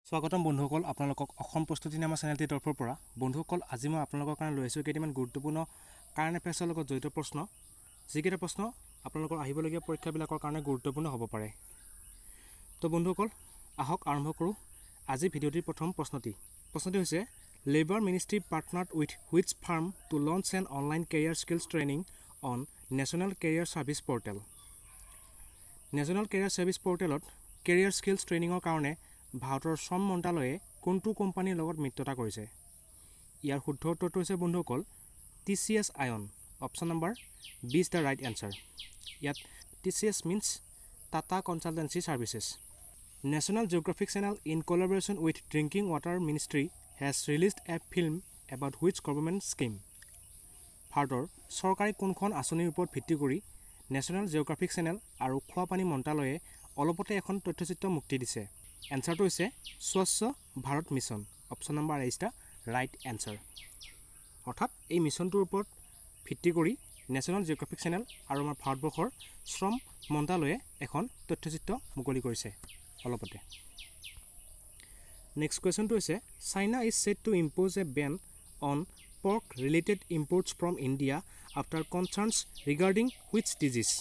স্বাগতম বন্ধুসকল আপোনালোকক অসম প্ৰস্তুতি নামৰ চেনেলটিৰ তৰফৰ পৰা বন্ধুসকল আজি মই আপোনালোকৰ কাৰণে লৈ আহিছোঁ কেইটামান গুৰুত্বপূৰ্ণ কাৰেণ্ট এফেয়াৰ্ছৰ লগত জড়িত প্ৰশ্ন যিকেইটা প্ৰশ্ন আপোনালোকৰ আহিবলগীয়া পৰীক্ষাবিলাকৰ কাৰণে গুৰুত্বপূৰ্ণ হ'ব পাৰে তো বন্ধুসকল আহক আৰম্ভ কৰোঁ আজি ভিডিঅ'টিৰ প্ৰথম প্ৰশ্নটি হৈছে labour ministry partnered with which firm to launch an online career skills training on national career service portal national career service পৰ্টেলত কেৰিয়াৰ স্কিলছ ট্ৰেইনিঙৰ কাৰণে ভাৰতৰ শ্ৰম মন্ত্ৰালয়ে কোনটো কোম্পানীৰ লগত মিত্ৰতা কৰিছে ইয়াৰ শুদ্ধ উত্তৰটো হৈছে বন্ধুসকল TCS iON option number 20 the right answer ইয়াত TCS means Tata consultancy services National Geographic channel in collaboration with drinking water ministry has released a film about which government scheme ভাৰতৰ চৰকাৰী কোনখন আঁচনিৰ ওপৰত ভিত্তি কৰি নেশ্যনেল জিঅগ্ৰাফিক চেনেল আৰু খোৱাপানী মন্ত্ৰালয়ে অলপতে এখন তথ্যচিত্ৰ মুক্তি দিছে এনসাৰটো হৈছে স্বচ্ছ ভাৰত মিছন অপশ্যন নম্বৰ 28 টা ৰাইট এনসাৰ অৰ্থাৎ এই মিছনটোৰ ওপৰত ভিত্তি কৰি নেশ্যনেল জিঅগ্ৰাফিক চেনেল আৰু আমাৰ ভাৰতবৰ্ষৰ শ্ৰম মন্ত্ৰালয়ে এখন তথ্যচিত্ৰ মুকলি কৰিছে অলপতে নেক্সট কোৱেশ্যনটো হৈছে China is said to impose A Ben on pork related imports from India after concerns regarding which disease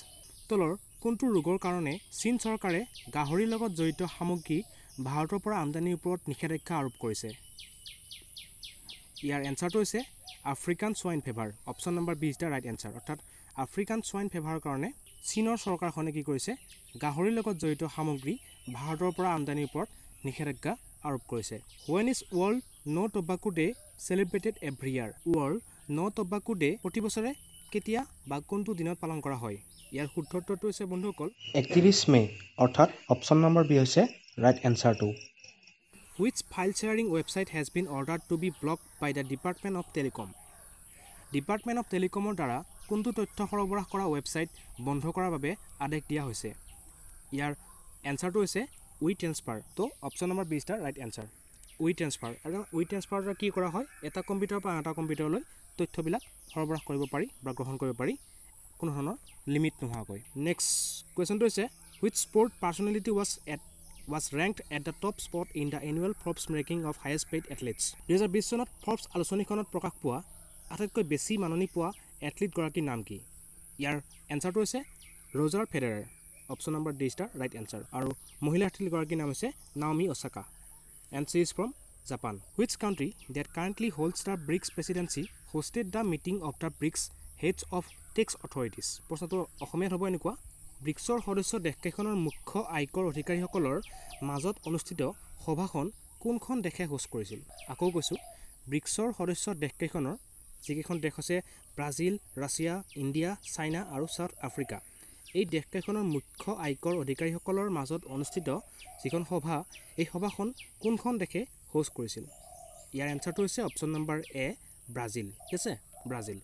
তলৰ কোনটো ৰোগৰ কাৰণে চীন চৰকাৰে গাহৰিৰ লগত জড়িত সামগ্ৰী ভাৰতৰ পৰা আমদানিৰ ওপৰত নিষেধাজ্ঞা আৰোপ কৰিছে ইয়াৰ এনসাৰটো হৈছে African swine fever option number 20 টা ৰাইট এনসাৰ অৰ্থাৎ আফ্ৰিকান সোয়াইন ফিভাৰৰ কাৰণে চীনৰ চৰকাৰখনে কি কৰিছে গাহৰিৰ লগত জড়িত সামগ্ৰী ভাৰতৰ পৰা আমদানিৰ ওপৰত নিষেধাজ্ঞা আৰোপ কৰিছে When is World No Tobacco Day celebrated every year World No Tobacco Day প্ৰতি বছৰে কেতিয়া বা কোনটো দিনত পালন কৰা হয় ইয়াৰ শুদ্ধ উত্তৰটো হৈছে বন্ধুসকল 31 মে অৰ্থাৎ অপশ্যন নম্বৰ বি হৈছে right এনসাৰটো Which file sharing website has been ordered to be blocked by the Department of Telecom Department of Telecomৰ দ্বাৰা কোনটো তথ্য সৰবৰাহ কৰা ৱেবছাইট বন্ধ কৰাৰ বাবে আদেশ দিয়া হৈছে ইয়াৰ এনসাৰটো হৈছে উই ট্ৰান্সফাৰ তো অপশ্যন নম্বৰ 20 টা ৰাইট এনসাৰ উই ট্ৰান্সফাৰ আৰু উই ট্ৰান্সফাৰৰ কি কৰা হয় এটা কম্পিউটাৰৰ পৰা আনটা কম্পিউটাৰলৈ তথ্যবিলাক সৰবৰাহ কৰিব পাৰি বা গ্ৰহণ কৰিব পাৰি কোনো ধৰণৰ লিমিট নোহোৱাকৈ নেক্সট কোৱেশ্যনটো হৈছে which sport personality was ranked at the top spot in the annual Forbes ranking of highest paid athletes 2020 চনত ফৰ্বছ আলোচনীখনত প্ৰকাশ পোৱা আটাইতকৈ বেছি মাননি পোৱা এথলীট গৰাকীৰ নাম কি ইয়াৰ এনসাৰটো হৈছে ৰজাৰ ফেডাৰাৰ অপশ্যন নম্বৰ 20 টা ৰাইট এনসাৰ আৰু মহিলা এথলীট গৰাকীৰ নাম হৈছে Naomi Osaka and she is from Japan which country that currently holds the BRICS presidency hosted the meeting of the BRICS heads of tax authorities প্ৰশ্নটো অসমীয়াত হ'ব এনেকুৱা ব্ৰিক্সৰ সদস্য দেশকেইখনৰ মুখ্য আয়কৰ অধিকাৰীসকলৰ মাজত অনুষ্ঠিত সভাখন কোনখন দেশে হোষ্ট কৰিছিল আকৌ কৈছোঁ ব্ৰিক্সৰ সদস্য দেশকেইখনৰ যিকেইখন দেশ আছে ব্ৰাজিল ৰাছিয়া ইণ্ডিয়া চাইনা আৰু সাউথ আফ্ৰিকা এই দেশকেইখনৰ মুখ্য আয়কৰ অধিকাৰীসকলৰ মাজত অনুষ্ঠিত যিখন সভা এই সভাখন কোনখন দেশে হোষ্ট কৰিছিল ইয়াৰ এনসাৰটো হৈছে অপশ্যন নম্বৰ এ ব্ৰাজিল ঠিক আছে Brazil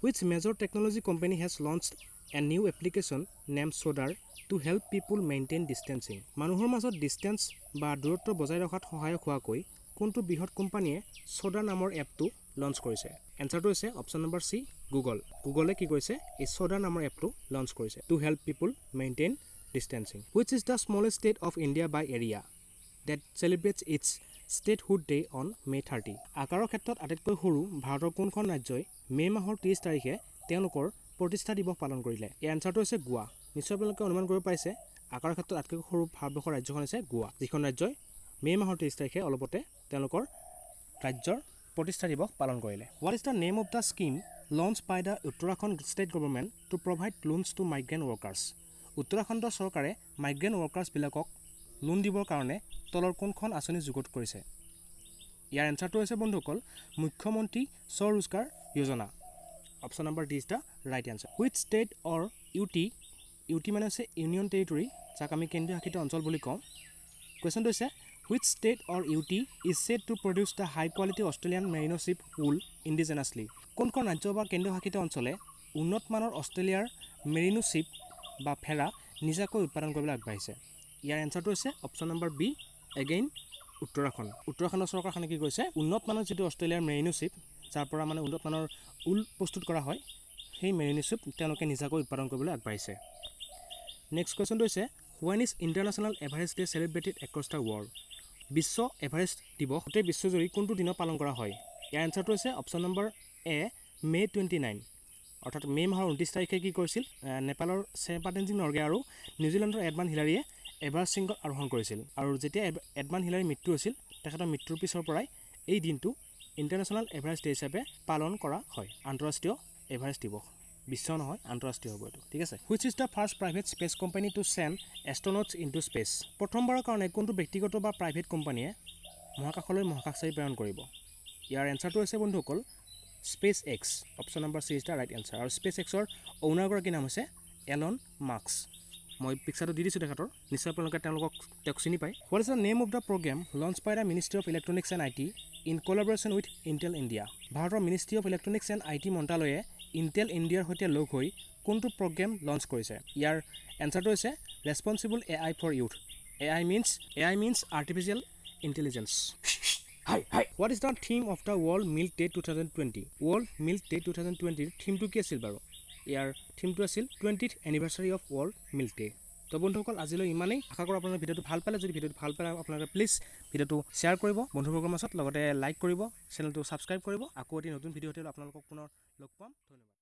Which major technology company has launched a new application named Sodar to help people maintain distancing? মানুহৰ মাজত ডিষ্টেন্স বা দূৰত্ব বজাই ৰখাত সহায়ক হোৱাকৈ কোনটো বৃহৎ কোম্পানীয়ে Sodar নামৰ এপটো লঞ্চ কৰিছে এনসাৰটো হৈছে অপশ্যন নম্বৰ সি গুগলে কি কৰিছে এই Sodar নামৰ এপটো লঞ্চ কৰিছে to help people maintain distancing. Which is the smallest state of India by area that celebrates its statehood day on May 30 আকাৰৰ ক্ষেত্ৰত আটাইতকৈ সৰু ভাৰতৰ কোনখন ৰাজ্যই মে মাহৰ 30 তাৰিখে তেওঁলোকৰ প্ৰতিষ্ঠা দিৱস পালন কৰিলে এই এনসাৰটো হৈছে গোৱা নিশ্চয় আপোনালোকে অনুমান কৰিব পাৰিছে আকাৰৰ ক্ষেত্ৰত আটাইতকৈ সৰু ভাৰতবৰ্ষৰ ৰাজ্যখন হৈছে গোৱা যিখন ৰাজ্যই মে মাহৰ 30 তাৰিখে অলপতে তেওঁলোকৰ ৰাজ্যৰ প্ৰতিষ্ঠা দিৱস পালন কৰিলে What is the name of the scheme launched by the Uttarakhand state government to provide loans to migrant workers Uttarakhand চৰকাৰে মাইগ্ৰেণ্ট ৱৰ্কাৰ্ছ বিলাকক লোন দিবৰ কাৰণে তলৰ কোনখন আঁচনি যুগুত কৰিছে ইয়াৰ এনসাৰটো হৈছে বন্ধুসকল মুখ্যমন্ত্ৰী স্বৰোজগাৰ যোজনা অপশ্যন নম্বৰ 20 টা right answer Which state or UT মানে হৈছে ইউনিয়ন টেৰিটৰি যাক আমি কেন্দ্ৰীয় শাসিত অঞ্চল বুলি কওঁ কোৱেশ্যনটো হৈছে Which state or UT is said to produce the high quality Australian merino sheep wool indigenously কোনখন ৰাজ্য বা কেন্দ্ৰীয় শাসিত অঞ্চলে উন্নত মানৰ অষ্ট্ৰেলিয়াৰ মেৰিনো sheep বা ফেৰা নিজাকৈ উৎপাদন কৰিবলৈ আগবাঢ়িছে ইয়াৰ এনসাৰটো হৈছে option number B again Uttarakhand চৰকাৰখনে কি কৰিছে উন্নত মানৰ যেটো অষ্ট্ৰেলিয়াৰ মেৰিনো sheep যাৰ পৰা মানে উন্নত মানৰ উল প্ৰস্তুত কৰা হয় সেই মেৰিনো sheep তেওঁলোকে নিজাকৈ উৎপাদন কৰিবলৈ আগবাঢ়িছে নেক্সট কোৱেশ্যনটো হৈছে When is International Everest Day celebrated across the world Biswa Everest দিৱস গোটেই বিশ্বজুৰি কোনটো দিনত পালন কৰা হয় ইয়াৰ এনচাৰটো হৈছে অপশ্যন নম্বৰ এ মে 29 অৰ্থাৎ মে মাহৰ 29 তাৰিখে কি কৰিছিল নেপালৰ শ্বেৰপা টেনজিং নৰ্গে আৰু নিউজিলেণ্ডৰ এডমান হিলাৰীয়ে এভাৰেষ্ট শৃংগত আৰোহণ কৰিছিল আৰু যেতিয়া এডমান হিলাৰীৰ মৃত্যু হৈছিল তেখেতৰ মৃত্যুৰ পিছৰ পৰাই এই দিনটো ইণ্টাৰনেশ্যনেল এভাৰেষ্ট ডে হিচাপে পালন কৰা হয় আন্তঃৰাষ্ট্ৰীয় এভাৰেষ্ট দিৱস বিশ্ব নহয় আন্তঃৰাষ্ট্ৰীয় হ'ব এইটো ঠিক আছে which is the first private space company to send astronauts into space প্ৰথমবাৰৰ কাৰণে কোনটো ব্যক্তিগত বা প্ৰাইভেট কোম্পানীয়ে মহাকাশলৈ মহাকাশচাৰী প্ৰেৰণ কৰিব ইয়াৰ এনচাৰটো হৈছে বন্ধুসকল space x option number C is the right answer আৰু স্পেচ এক্সৰ অ'নাৰগৰাকীৰ নাম হৈছে এলন মাস্ক মই পিকচাৰটো দি দিছোঁ তেখেতৰ নিশ্চয় আপোনালোকে তেওঁক চিনি পায় what is the name of the program launch by the ministry of electronics and I T in collaboration with Intel India ভাৰতৰ ministry of electronics and I T মন্ত্ৰালয়ে ইণ্টেল ইণ্ডিয়াৰ সৈতে লগ হৈ কোনটো প্ৰগ্ৰেম লঞ্চ কৰিছে ইয়াৰ এনচাৰটো হৈছে responsible AI for youth AI means artificial intelligence what is the theme of the world milk day 2020 world milk day 2020 থিমটো কি আছিল বাৰু ইয়াৰ থিমটো আছিল 20th anniversary of world milk day তো বন্ধুসকল আজিলৈ ইমানেই আশা কৰোঁ আপোনালোকে ভিডিঅ'টো ভাল পালে যদি ভিডিঅ'টো ভাল পালে আপোনালোকে প্লিজ ভিডিঅ'টো শ্বেয়াৰ কৰিব বন্ধুবৰ্গৰ মাজত লগতে লাইক কৰিব চেনেলটো ছাবস্ক্ৰাইব কৰিব আকৌ এটি নতুন ভিডিঅ'তে আপোনালোকক পুনৰ লগ পাম ধন্যবাদ